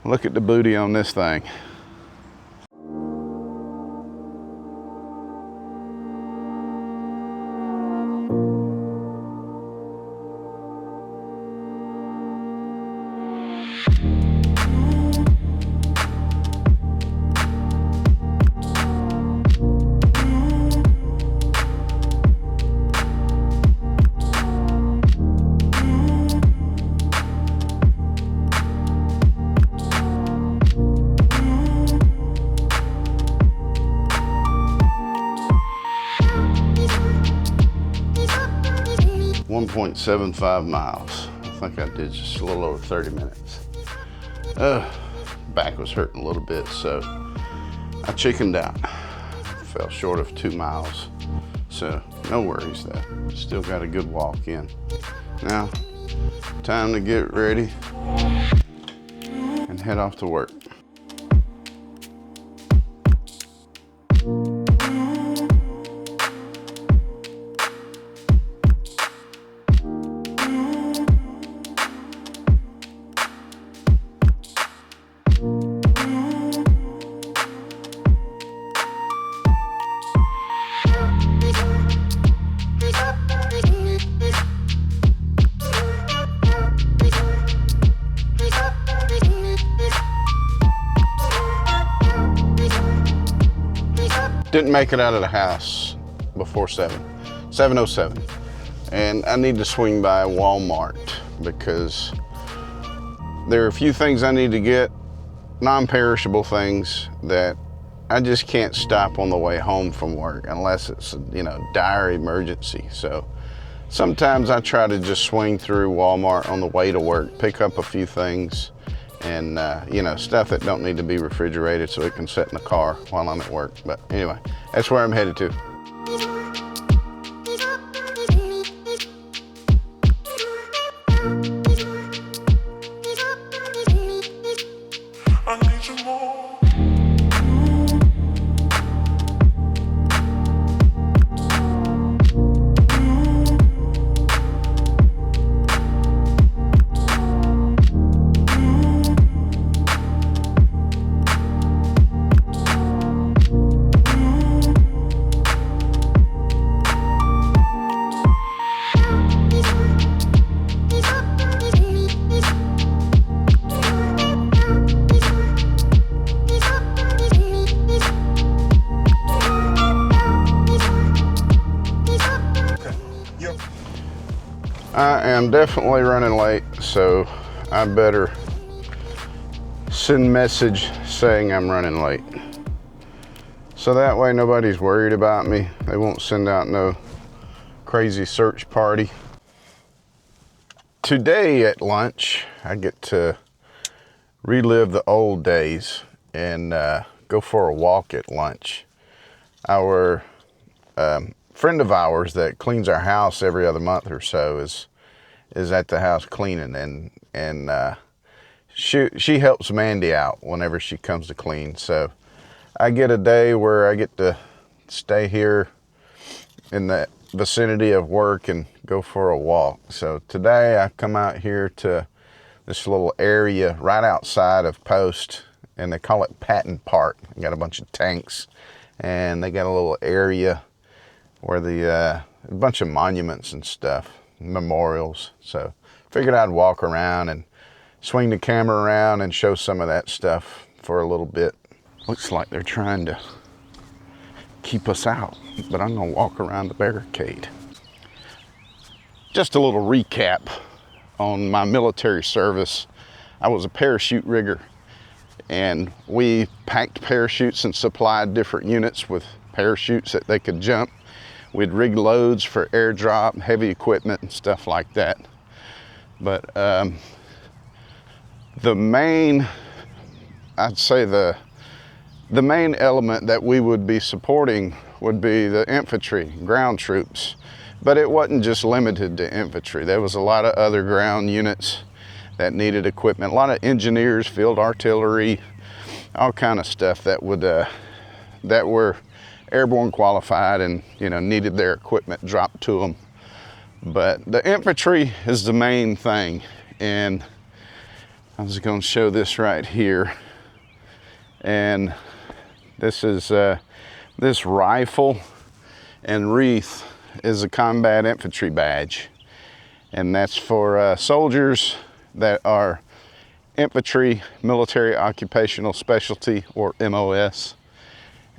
Look at the booty on this thing. .75 miles. I think I did just a little over 30 minutes. Back was hurting a little bit, so I chickened out. Fell short of 2 miles, so no worries though. Still got a good walk in. Now, time to get ready and head off to work. Didn't make it out of the house before 7:07. And I need to swing by Walmart because there are a few things I need to get, non-perishable things that I just can't stop on the way home from work unless it's, dire emergency. So sometimes I try to just swing through Walmart on the way to work, pick up a few things and, stuff that don't need to be refrigerated so it can sit in the car while I'm at work. But anyway, that's where I'm headed to. I am definitely running late, so I better send a message saying I'm running late. So that way nobody's worried about me. They won't send out no crazy search party. Today at lunch, I get to relive the old days and go for a walk at lunch. Our friend of ours that cleans our house every other month or so is at the house cleaning, and she helps Mandy out whenever she comes to clean. So I get a day where I get to stay here in the vicinity of work and go for a walk. So today I come out here to this little area right outside of Post, and they call it Patton Park. They got a bunch of tanks, and they got a little area where a bunch of monuments and stuff, memorials. So figured I'd walk around and swing the camera around and show some of that stuff for a little bit. Looks like they're trying to keep us out, but I'm gonna walk around the barricade. Just a little recap on my military service. I was a parachute rigger, and we packed parachutes and supplied different units with parachutes that they could jump. We'd rig loads for airdrop, heavy equipment and stuff like that. But the main element that we would be supporting would be the infantry, ground troops. But it wasn't just limited to infantry. There was a lot of other ground units that needed equipment, a lot of engineers, field artillery, all kind of stuff that were airborne qualified and needed their equipment dropped to them. But the infantry is the main thing, and I was going to show this right here. And this is this rifle and wreath is a combat infantry badge. And that's for soldiers that are infantry, military occupational specialty, or MOS.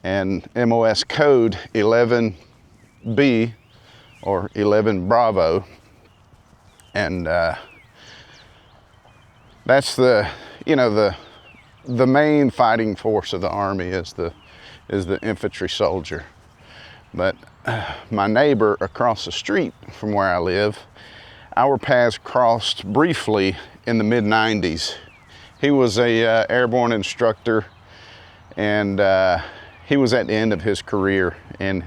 And MOS code 11B or 11 Bravo. And that's the, you know, the main fighting force of the Army is the infantry soldier. But my neighbor across the street from where I live, our paths crossed briefly in the mid-90s. He was a airborne instructor, and he was at the end of his career, and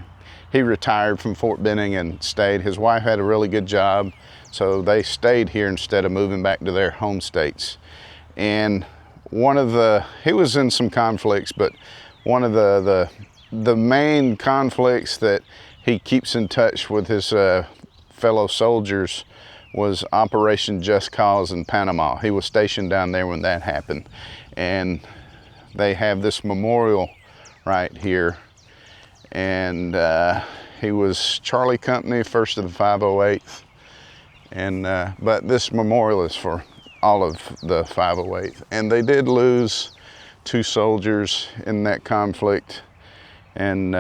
he retired from Fort Benning and stayed. His wife had a really good job, so they stayed here instead of moving back to their home states. And he was in some conflicts, but one of the main conflicts that he keeps in touch with his fellow soldiers was Operation Just Cause in Panama. He was stationed down there when that happened. And they have this memorial right here. And he was Charlie Company, 1st of the 508th. And, but this memorial is for all of the 508th. And they did lose 2 soldiers in that conflict. And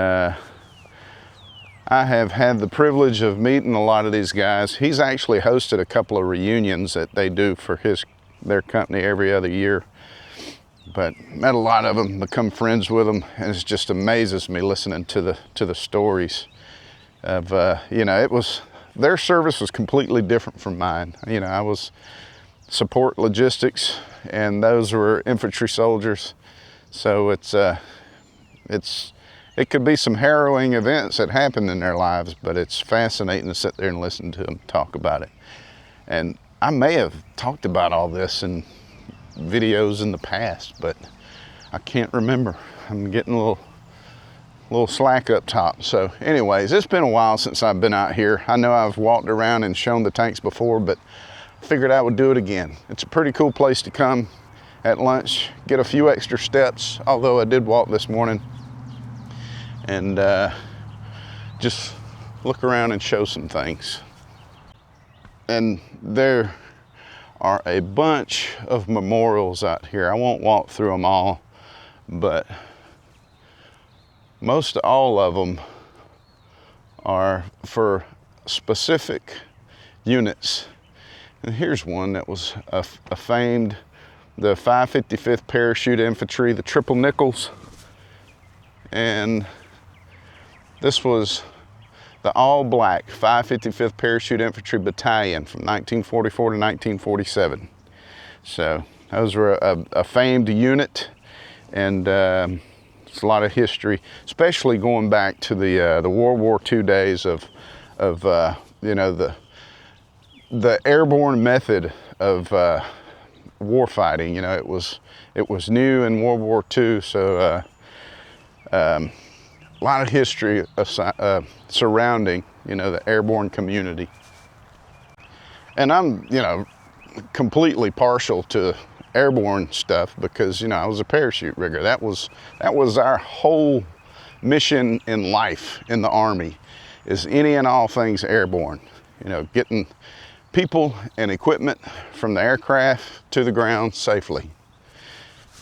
I have had the privilege of meeting a lot of these guys. He's actually hosted a couple of reunions that they do for their company every other year. But met a lot of them, become friends with them, and it just amazes me listening to the stories of, you know, their service was completely different from mine. You know, I was support logistics, and those were infantry soldiers. So it could be some harrowing events that happen in their lives, but it's fascinating to sit there and listen to them talk about it. And I may have talked about all this in videos in the past, but I can't remember. I'm getting a little slack up top. So anyways, it's been a while since I've been out here. I know I've walked around and shown the tanks before, but I figured I would do it again. It's a pretty cool place to come at lunch, get a few extra steps, although I did walk this morning, and just look around and show some things. And there are a bunch of memorials out here. I won't walk through them all, but most all of them are for specific units. And here's one that was a famed, the 555th Parachute Infantry, the Triple Nickels. And this was the all-black 555th Parachute Infantry Battalion from 1944 to 1947. So those were a famed unit, and it's a lot of history, especially going back to the World War II days of you know, the airborne method of war fighting. You know, it was new in World War II, so a lot of history surrounding, you know, the airborne community. And I'm, you know, completely partial to airborne stuff because, you know, I was a parachute rigger. That was our whole mission in life in the Army, is any and all things airborne. You know, getting people and equipment from the aircraft to the ground safely.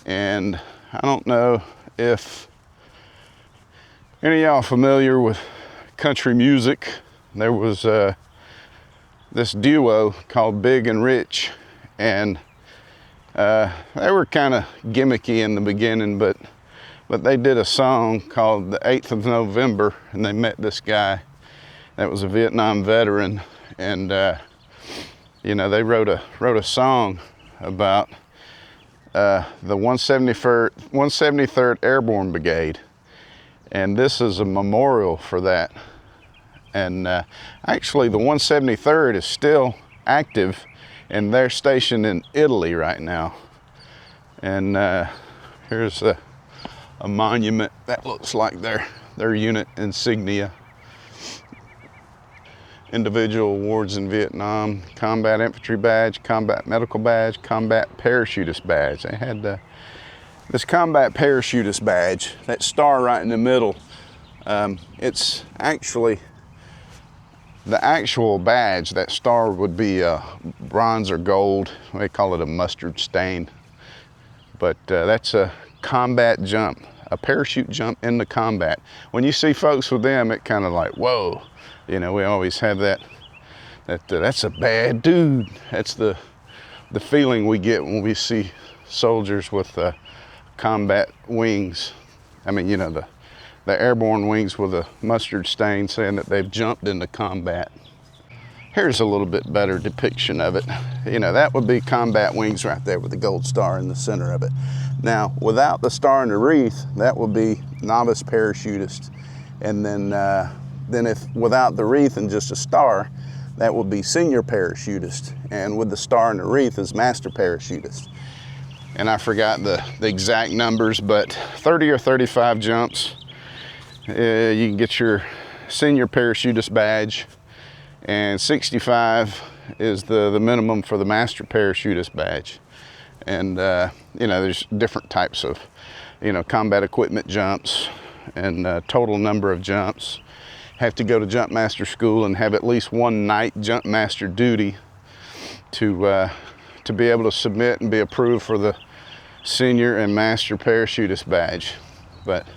And I don't know if any of y'all familiar with country music. There was this duo called Big and Rich, and they were kind of gimmicky in the beginning, but they did a song called The 8th of November, and they met this guy that was a Vietnam veteran, and you know, they wrote a song about the 173rd Airborne Brigade. And this is a memorial for that. And actually the 173rd is still active, and they're stationed in Italy right now. And here's a monument that looks like their unit insignia. individual awards in Vietnam, combat infantry badge, combat medical badge, combat parachutist badge. They had this combat parachutist badge, that star right in the middle. It's actually, the actual badge, that star would be bronze or gold. They call it a mustard stain. But that's a combat jump, a parachute jump into combat. When you see folks with them, it kind of like, whoa. You know, we always have that's a bad dude. That's the feeling we get when we see soldiers with combat wings. I mean, you know, the airborne wings with a mustard stain, saying that they've jumped into combat. Here's a little bit better depiction of it. You know, that would be combat wings right there with the gold star in the center of it. Now, without the star and the wreath, that would be novice parachutist. And then if without the wreath and just a star, that would be senior parachutist. And with the star and the wreath is master parachutist. And I forgot the exact numbers, but 30 or 35 jumps, you can get your senior parachutist badge, and 65 is the minimum for the master parachutist badge. And you know, there's different types of, you know, combat equipment jumps and total number of jumps. Have to go to jump master school and have at least one night jump master duty to be able to submit and be approved for the senior and master parachutist badge. But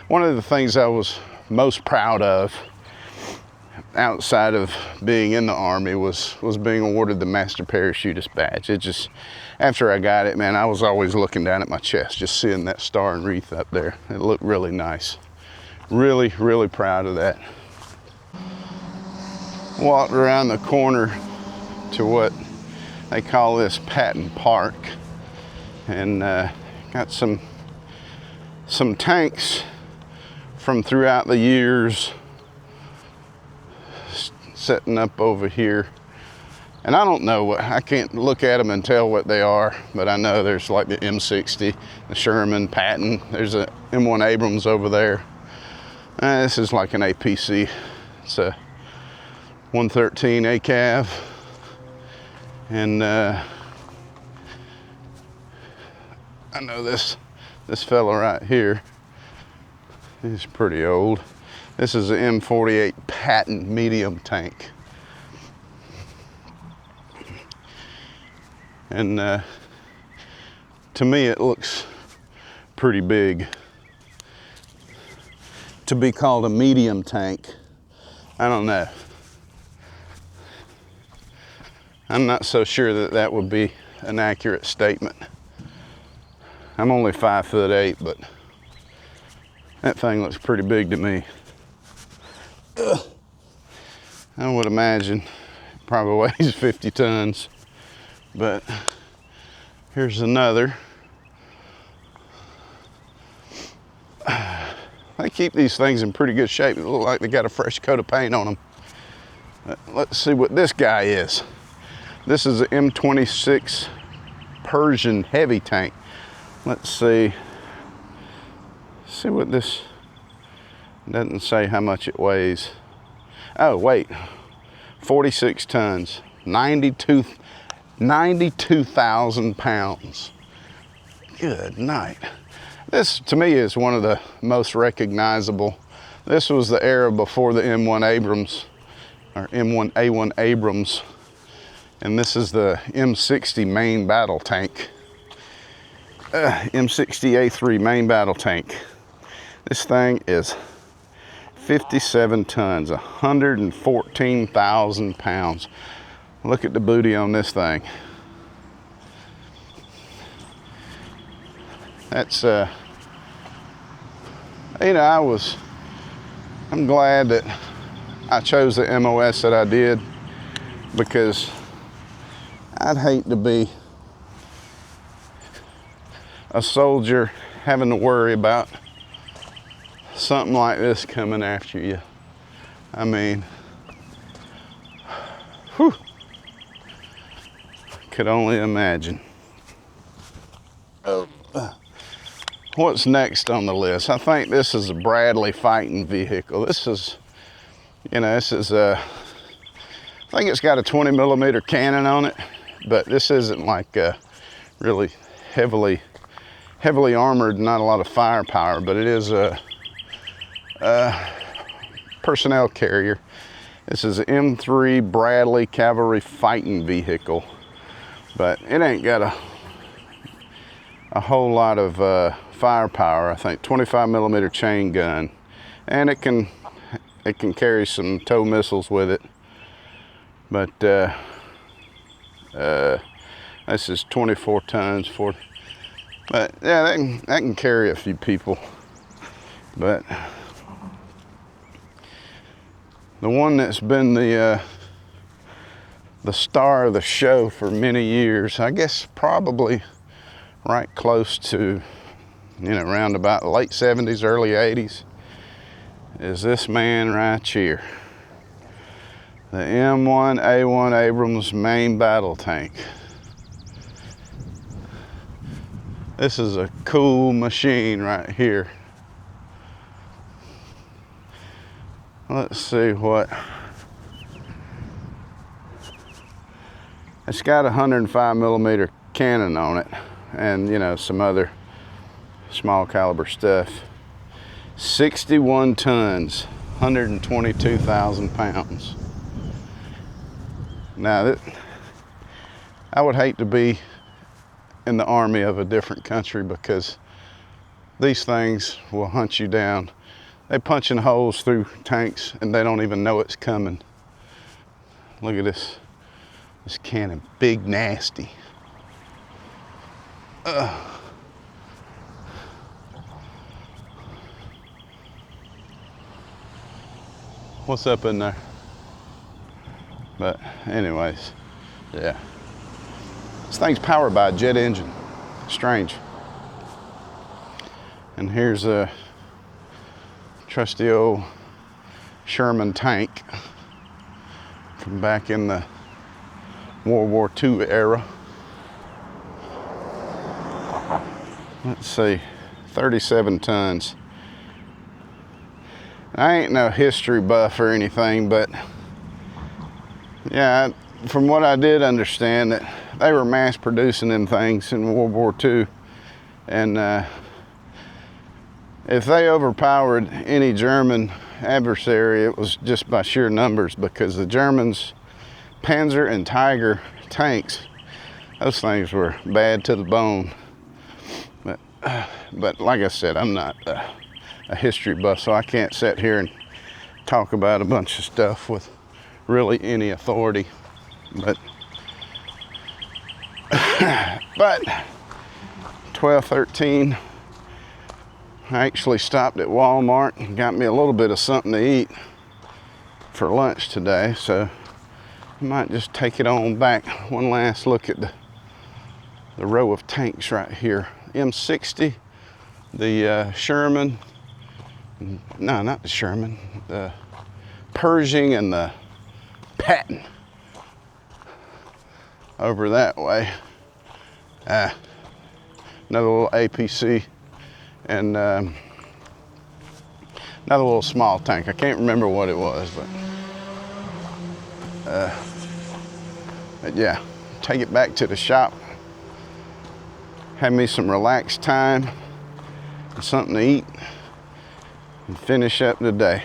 one of the things I was most proud of outside of being in the Army was being awarded the master parachutist badge. It just, after I got it, man, I was always looking down at my chest, just seeing that star and wreath up there. It looked really nice. Really, really proud of that. Walked around the corner to what they call this Patton Park, and got some tanks from throughout the years setting up over here. And I don't know what, I can't look at them and tell what they are, but I know there's like the M60, the Sherman, Patton, there's a M1 Abrams over there. This is like an APC. It's a 113 ACAV. And I know this fella right here, he's pretty old. This is an M48 Patton medium tank. And to me it looks pretty big. To be called a medium tank, I don't know. I'm not so sure that that would be an accurate statement. I'm only 5'8", but that thing looks pretty big to me. I would imagine it probably weighs 50 tons, but here's another. They keep these things in pretty good shape. It look like they got a fresh coat of paint on them. Let's see what this guy is. This is an M26 Persian heavy tank. Let's see what this, doesn't say how much it weighs. Oh wait, 46 tons, 92,000 pounds. Good night. This, to me, is one of the most recognizable. This was the era before the M1 Abrams, or M1A1 Abrams. And this is the M60 main battle tank. M60A3 main battle tank. This thing is 57 tons, 114,000 pounds. Look at the booty on this thing. That's, you know, I'm glad that I chose the MOS that I did, because I'd hate to be a soldier having to worry about something like this coming after you. I mean, whew, could only imagine. What's next on the list? I think this is a Bradley fighting vehicle. This is, you know, this is a think it's got a 20mm cannon on it, but this isn't like really heavily armored, not a lot of firepower, but it is a personnel carrier. This is an M3 Bradley cavalry fighting vehicle, but it ain't got a whole lot of firepower. I think 25mm chain gun, and it can carry some tow missiles with it. But this is 24 tons for. But yeah, that can carry a few people. But the one that's been the star of the show for many years, I guess probably right close to, around about the late 70s, early 80s, is this man right here. The M1A1 Abrams main battle tank. This is a cool machine right here. Let's see what. It's got a 105mm cannon on it, and some other small caliber stuff. 61 tons, 122,000 pounds. Now, I would hate to be in the army of a different country, because these things will hunt you down. They punching holes through tanks and they don't even know it's coming. Look at this cannon, big nasty. What's up in there? But anyways, yeah. This thing's powered by a jet engine. Strange. And here's a trusty old Sherman tank from back in the World War II era. Let's see, 37 tons. I ain't no history buff or anything, but yeah, from what I did understand, that they were mass producing them things in World War II, and if they overpowered any German adversary, it was just by sheer numbers, because the Germans' Panzer and Tiger tanks, those things were bad to the bone. But like I said, I'm not a history buff, so I can't sit here and talk about a bunch of stuff with really any authority. But 12:13, I actually stopped at Walmart and got me a little bit of something to eat for lunch today, so I might just take it on back. One last look at the row of tanks right here. M60, the Sherman, no, not the Sherman, the Pershing and the Patton over that way. Another little APC, and another little small tank. I can't remember what it was, but yeah, take it back to the shop, have me some relaxed time and something to eat, and finish up the day.